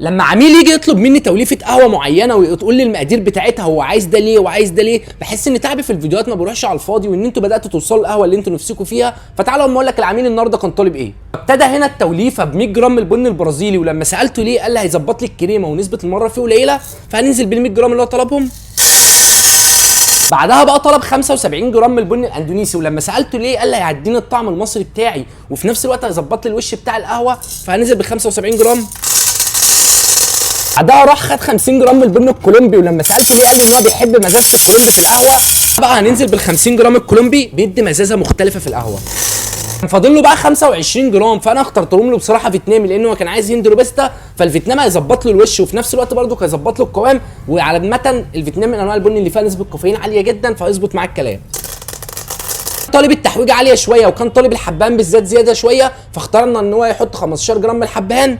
لما عميل يجي يطلب مني توليفه قهوه معينه وتقول لي المقادير بتاعتها، هو عايز ده ليه وعايز ده ليه، بحس ان تعبي في الفيديوهات ما بيروحش على الفاضي، وان انتوا بداتوا توصلوا القهوه اللي انتوا نفسكم فيها. فتعالوا اما اقول لك العميل النهارده كان طالب ايه. ابتدى هنا التوليفه ب 100 جرام من البن البرازيلي، ولما سالته ليه قال لي هيظبط لي الكريمه ونسبه المره فيه قليله، فهننزل بال 100 جرام اللي هو طلبهم. بعدها بقى طلب 75 جرام من البن الاندونيسي، ولما سالته ليه قال لي هيديني الطعم المصري بتاعي وفي نفس الوقت هيظبط لي الوش بتاع القهوه، فهنزل ب 75 جرام. بعدها راح خد 50 جرام من البن الكولومبي، ولما سالته ليه قال لي ان هو بيحب مزازه الكولومبي في القهوه، بقى هننزل بال 50 جرام الكولومبي بيدي مزازه مختلفه في القهوه. كان فاضل له بقى 25 جرام، فانا اخترتهم له بصراحه فيتنامي، لانه كان عايز هند روبستا، فالفيتنام هيظبط له الوش وفي نفس الوقت برده هيظبط له القوام، وعلى المتن الفيتنام من انواع البن اللي فيها نسبه كافيين عاليه جدا، فهيظبط معاك الكلام. طالب التحويجه عاليه شويه، وكان طالب الحبهان بالذات زياده شويه، فاخترنا ان هو يحط 15 جرام من الحبهان.